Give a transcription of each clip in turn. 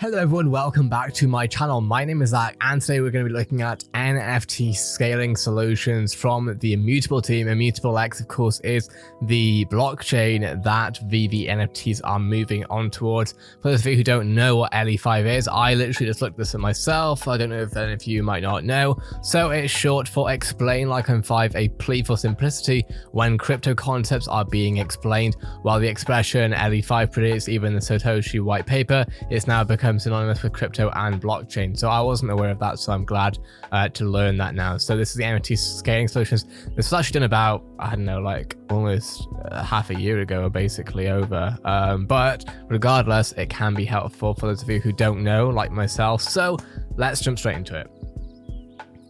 Hello everyone, welcome back to my channel. My name is Zach and today we're going to be looking at NFT scaling solutions from the Immutable team. Immutablex, of course, is the blockchain that VeVe NFTs are moving on towards. For those of you who don't know what LE5 is, I literally just looked this up myself. I don't know if any of you might not know. So it's short for Explain Like I'm 5, a plea for simplicity when crypto concepts are being explained. While the expression LE5 predicts even the Satoshi white paper, it's now become synonymous with crypto and blockchain. So I wasn't aware of that, so I'm glad to learn that now. So this is the NFT scaling solutions. This was actually done about, I don't know, like almost half a year ago, basically over. But regardless, it can be helpful for those of you who don't know, like myself. So let's jump straight into it.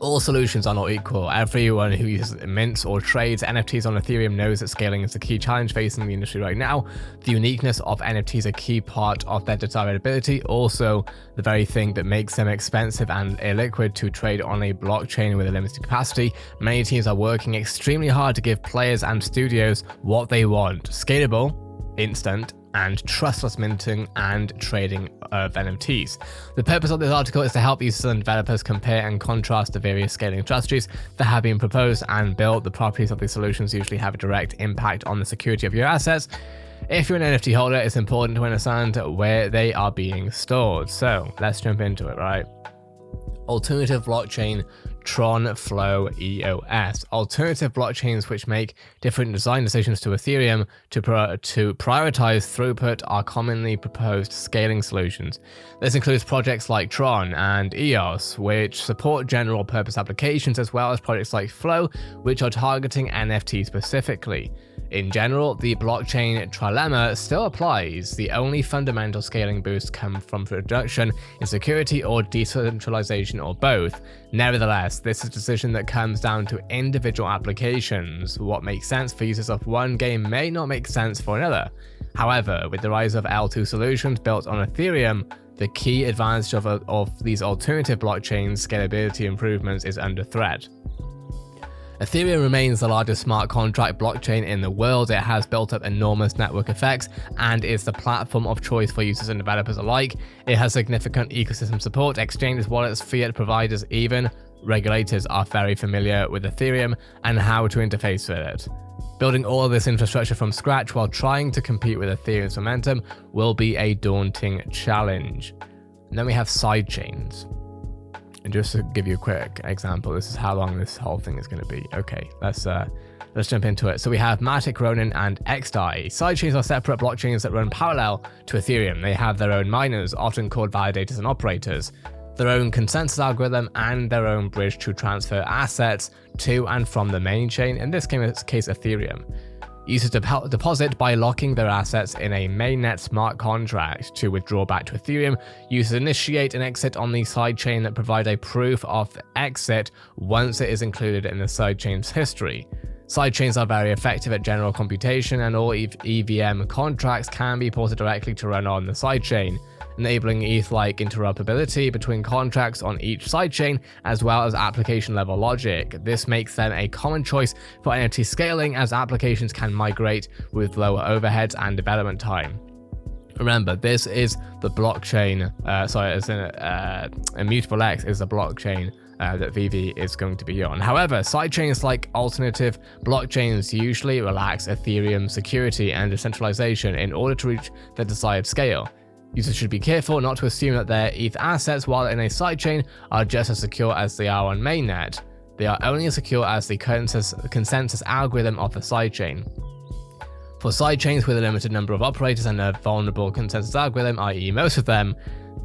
All solutions are not equal. Everyone who uses mints or trades NFTs on Ethereum knows that scaling is the key challenge facing the industry right now. The uniqueness of NFTs is a key part of their desirability, also the very thing that makes them expensive and illiquid to trade on a blockchain with a limited capacity. Many teams are working extremely hard to give players and studios what they want: scalable, instant, and trustless minting and trading of NFTs. The purpose of this article is to help users and developers compare and contrast the various scaling strategies that have been proposed and build. The properties of these solutions usually have a direct impact on the security of your assets. If you're an NFT holder, it's important to understand where they are being stored. So let's jump into it, right? Alternative blockchain Tron Flow EOS. Alternative blockchains which make different design decisions to Ethereum to prioritize throughput are commonly proposed scaling solutions. This includes projects like Tron and EOS, which support general purpose applications, as well as projects like Flow, which are targeting NFT specifically. In general, the blockchain trilemma still applies. The only fundamental scaling boosts come from reduction in security or decentralization, or both. Nevertheless, this is a decision that comes down to individual applications. What makes sense for users of one game may not make sense for another. However, with the rise of L2 solutions built on Ethereum, the key advantage of these alternative blockchains' scalability improvements is under threat. Ethereum remains the largest smart contract blockchain in the world. It has built up enormous network effects and is the platform of choice for users and developers alike. It has significant ecosystem support. Exchanges, wallets, fiat providers, even regulators are very familiar with Ethereum and how to interface with it. Building all of this infrastructure from scratch while trying to compete with Ethereum's momentum will be a daunting challenge. And then we have sidechains. And just to give you a quick example, this is how long this whole thing is going to be. Okay, let's jump into it. So we have Matic, Ronin, and XDAI. Sidechains are separate blockchains that run parallel to Ethereum. They have their own miners, often called validators and operators, their own consensus algorithm, and their own bridge to transfer assets to and from the main chain, in this case Ethereum. Users deposit by locking their assets in a mainnet smart contract. To withdraw back to Ethereum, users initiate an exit on the sidechain that provide a proof of exit once it is included in the sidechain's history. Sidechains are very effective at general computation, and all EVM contracts can be ported directly to run on the sidechain, enabling ETH-like interoperability between contracts on each sidechain, as well as application-level logic. This makes them a common choice for NFT scaling, as applications can migrate with lower overheads and development time. Remember, this is the blockchain, Immutablex is the blockchain that VeVe is going to be on. However, sidechains like alternative blockchains usually relax Ethereum security and decentralization in order to reach the desired scale. Users should be careful not to assume that their ETH assets while in a sidechain are just as secure as they are on mainnet. They are only as secure as the consensus algorithm of the sidechain. For sidechains with a limited number of operators and a vulnerable consensus algorithm, i.e. most of them,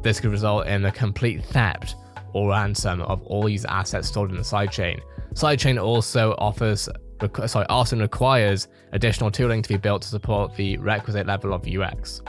this could result in the complete theft or ransom of all these assets stored in the sidechain. Sidechain also often requires additional tooling to be built to support the requisite level of UX.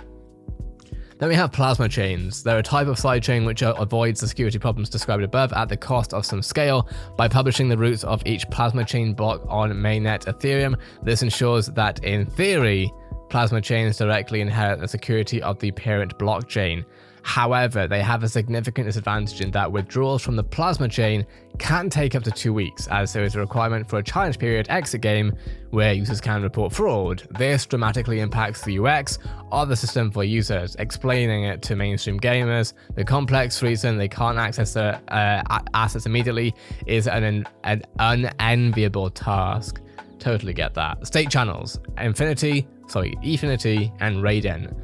Then we have plasma chains. They're a type of sidechain which avoids the security problems described above at the cost of some scale. By publishing the roots of each plasma chain block on mainnet Ethereum, this ensures that, in theory, plasma chains directly inherit the security of the parent blockchain. However, they have a significant disadvantage in that withdrawals from the Plasma chain can take up to 2 weeks, as there is a requirement for a challenge period exit game where users can report fraud. This dramatically impacts the UX of the system for users, explaining it to mainstream gamers. The complex reason they can't access their assets immediately is an unenviable task. Totally get that. State channels, Efinity, and Raiden.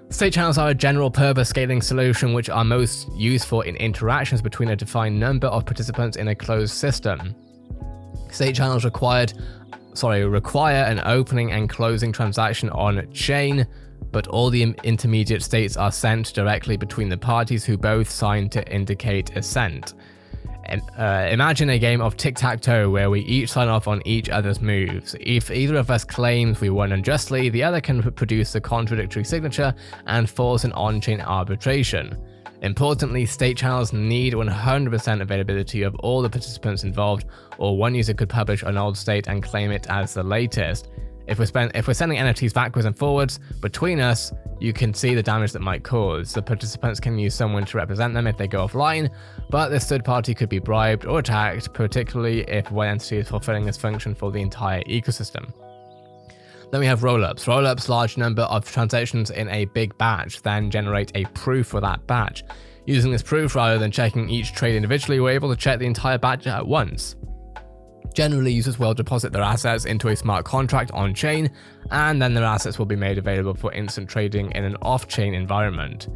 State channels are a general purpose scaling solution which are most useful in interactions between a defined number of participants in a closed system. State channels require an opening and closing transaction on chain, but all the intermediate states are sent directly between the parties who both sign to indicate assent. Imagine a game of tic-tac-toe where we each sign off on each other's moves. If either of us claims we won unjustly, the other can produce a contradictory signature and force an on-chain arbitration. Importantly, state channels need 100% availability of all the participants involved, or one user could publish an old state and claim it as the latest. If we're sending NFTs backwards and forwards between us, you can see the damage that might cause. The participants can use someone to represent them if they go offline, but this third party could be bribed or attacked, particularly if one entity is fulfilling this function for the entire ecosystem. Then we have rollups. Rollups, large number of transactions in a big batch, then generate a proof for that batch. Using this proof rather than checking each trade individually, we're able to check the entire batch at once. Generally, users will deposit their assets into a smart contract on-chain, and then their assets will be made available for instant trading in an off-chain environment.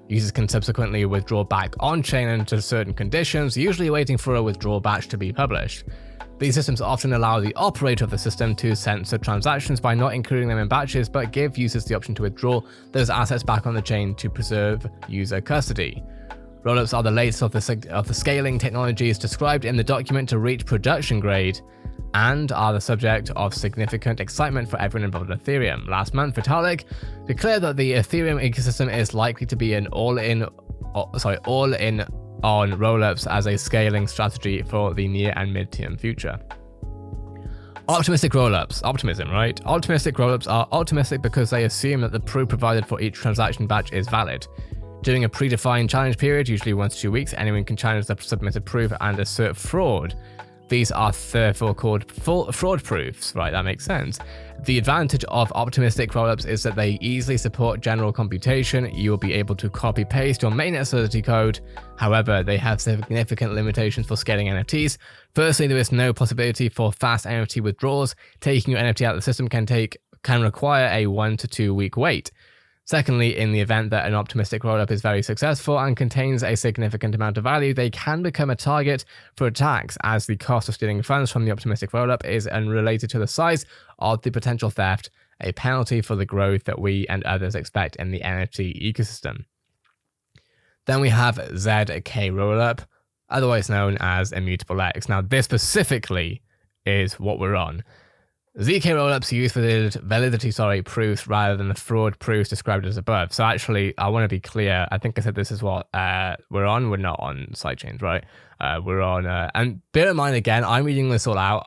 Users can subsequently withdraw back on-chain under certain conditions, usually waiting for a withdrawal batch to be published. These systems often allow the operator of the system to censor transactions by not including them in batches, but give users the option to withdraw those assets back on the chain to preserve user custody. Rollups are the latest of the scaling technologies described in the document to reach production grade, and are the subject of significant excitement for everyone involved in Ethereum. Last month, Vitalik declared that the Ethereum ecosystem is likely to be an all-in on rollups as a scaling strategy for the near and mid-term future. Optimistic rollups. Optimism, right? Optimistic rollups are optimistic because they assume that the proof provided for each transaction batch is valid. During a predefined challenge period, usually 1 to 2 weeks, anyone can challenge the submitted proof and assert fraud. These are therefore called fraud proofs, right? That makes sense. The advantage of optimistic rollups is that they easily support general computation. You will be able to copy paste your mainnet solidity code. However, they have significant limitations for scaling NFTs. Firstly, there is no possibility for fast NFT withdrawals. Taking your NFT out of the system can require a 1 to 2 week wait. Secondly, in the event that an optimistic rollup is very successful and contains a significant amount of value, they can become a target for attacks, as the cost of stealing funds from the optimistic rollup is unrelated to the size of the potential theft, a penalty for the growth that we and others expect in the NFT ecosystem. Then we have ZK rollup, otherwise known as Immutablex. Now, this specifically is what we're on. ZK rollups use validity proofs rather than the fraud proofs described as above. So actually, I want to be clear. I think I said this is what we're on. We're not on sidechains, right? We're on, and bear in mind again, I'm reading this all out.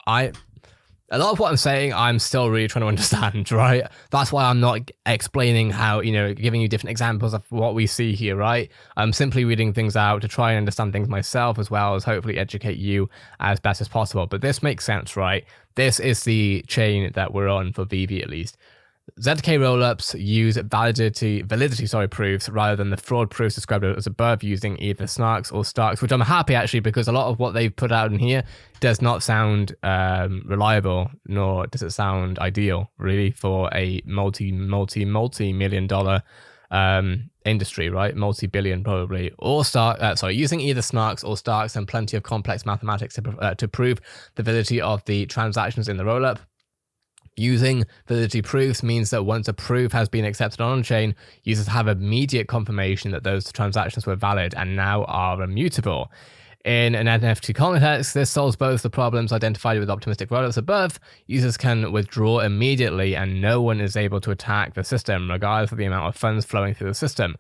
A lot of what I'm saying, I'm still really trying to understand, right? That's why I'm not explaining how, giving you different examples of what we see here, right? I'm simply reading things out to try and understand things myself, as well as hopefully educate you as best as possible. But this makes sense, right? This is the chain that we're on for VeVe, at least. ZK rollups use validity proofs rather than the fraud proofs described as above, using either snarks or starks, which I'm happy actually, because a lot of what they've put out in here does not sound reliable, nor does it sound ideal really for a multi-million dollar industry, right? Multi-billion probably, or using either snarks or starks and plenty of complex mathematics to prove the validity of the transactions in the rollup. Using validity proofs means that once a proof has been accepted on-chain, users have immediate confirmation that those transactions were valid and now are immutable. In an NFT context, this solves both the problems identified with optimistic rollups above. Users can withdraw immediately and no one is able to attack the system, regardless of the amount of funds flowing through the system.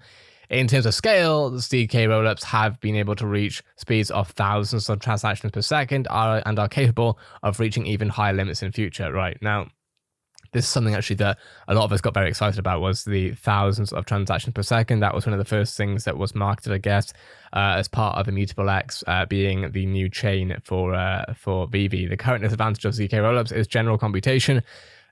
In terms of scale, ZK rollups have been able to reach speeds of thousands of transactions per second and are capable of reaching even higher limits in future. Right now, This is something actually that a lot of us got very excited about, was the thousands of transactions per second. That was one of the first things that was marketed, I guess, as part of Immutablex being the new chain for VeVe. The current disadvantage of ZK rollups is general computation.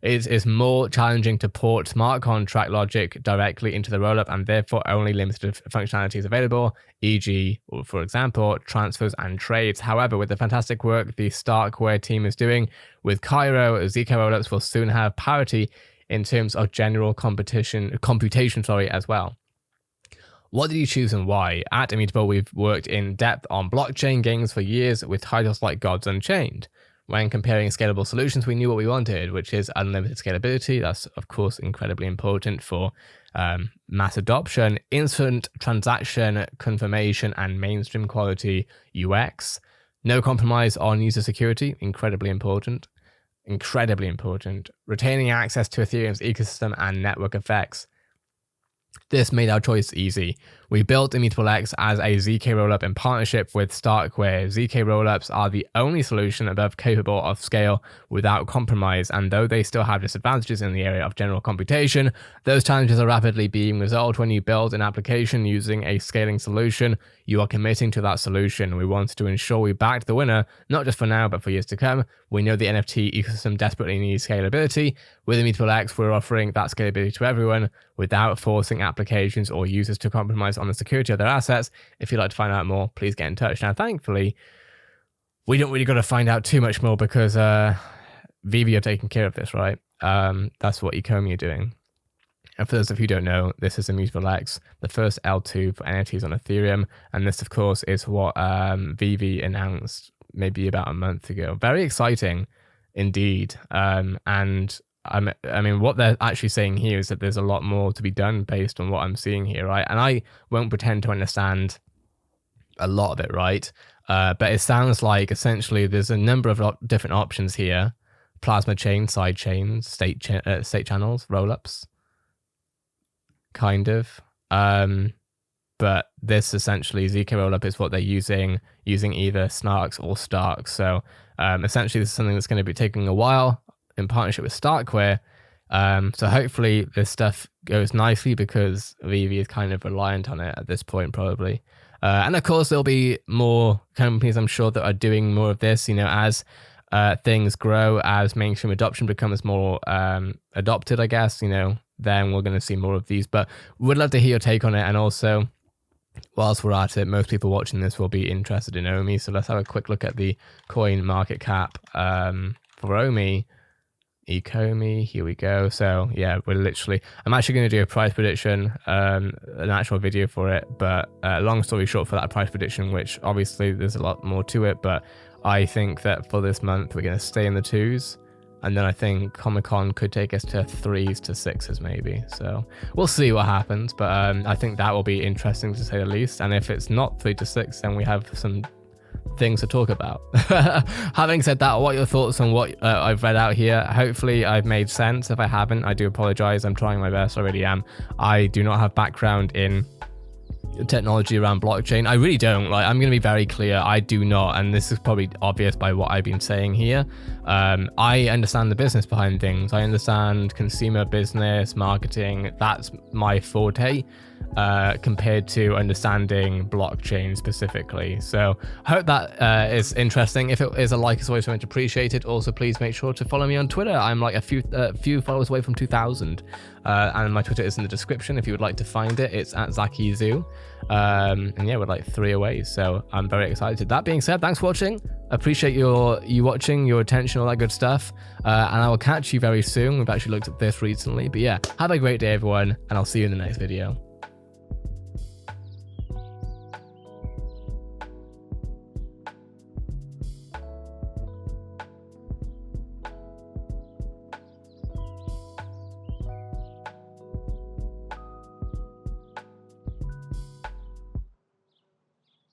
It is more challenging to port smart contract logic directly into the rollup, and therefore only limited functionality is available, e.g., for example, transfers and trades. However, with the fantastic work the Starkware team is doing with Cairo, ZK rollups will soon have parity in terms of general computation as well. What did you choose and why? At Immutable, we've worked in depth on blockchain games for years with titles like Gods Unchained. When comparing scalable solutions, we knew what we wanted, which is unlimited scalability. That's, of course, incredibly important for mass adoption, instant transaction confirmation, and mainstream quality UX. No compromise on user security, incredibly important. Incredibly important. Retaining access to Ethereum's ecosystem and network effects. This made our choice easy. We built Immutablex as a ZK rollup in partnership with Starkware. ZK rollups are the only solution above capable of scale without compromise, and though they still have disadvantages in the area of general computation, those challenges are rapidly being resolved when you build an application using a scaling solution. You are committing to that solution. We wanted to ensure we backed the winner, not just for now, but for years to come. We know the NFT ecosystem desperately needs scalability. With Immutablex, we're offering that scalability to everyone without forcing applications or users to compromise on the security of their assets. If you'd like to find out more, please get in touch. Now, thankfully, we don't really got to find out too much more because VeVe are taking care of this, right? That's what Ecomi are doing. And for those of you who don't know, this is Immutablex, the first L2 for NFTs on Ethereum. And this, of course, is what VeVe announced maybe about a month ago. Very exciting indeed. And I mean, what they're actually saying here is that there's a lot more to be done based on what I'm seeing here, right? And I won't pretend to understand a lot of it, right? But it sounds like essentially there's a number of different options here: plasma chain, side chains, state channels, rollups, kind of. But this essentially ZK rollup is what they're using either Snarks or Starks. So essentially, this is something that's going to be taking a while in partnership with Starkware. So hopefully this stuff goes nicely because VeVe is kind of reliant on it at this point, probably. And of course, there'll be more companies, I'm sure, that are doing more of this, as things grow, as mainstream adoption becomes more adopted, I guess, then we're going to see more of these. But we'd love to hear your take on it. And also, whilst we're at it, most people watching this will be interested in Omi. So let's have a quick look at the coin market cap for Omi. Ecomi, here we go. So yeah, I'm actually going to do a price prediction, an actual video for it, but long story short, for that price prediction, which obviously there's a lot more to it, but I think that for this month we're going to stay in the 2s, and then I think Comic-Con could take us to 3s to 6s maybe. So we'll see what happens, but I think that will be interesting to say the least. And if it's not 3 to 6, then we have some things to talk about. Having said that, what are your thoughts on what I've read out here? Hopefully I've made sense. If I haven't, I do apologize. I'm trying my best. I really am. I do not have background in technology around blockchain. I really don't. I'm going to be very clear. I do not, and this is probably obvious by what I've been saying here. I understand the business behind things. I understand consumer business, marketing. That's my forte. Compared to understanding blockchain specifically. So I hope that is interesting. If it is a like, it's always very much appreciated. Also, please make sure to follow me on Twitter. I'm like a few followers away from 2,000. And my Twitter is in the description if you would like to find it. It's at ZakiZoo. And yeah, we're like 3 away. So I'm very excited. That being said, thanks for watching. Appreciate you watching, your attention, all that good stuff. And I will catch you very soon. We've actually looked at this recently. But yeah, have a great day, everyone. And I'll see you in the next video.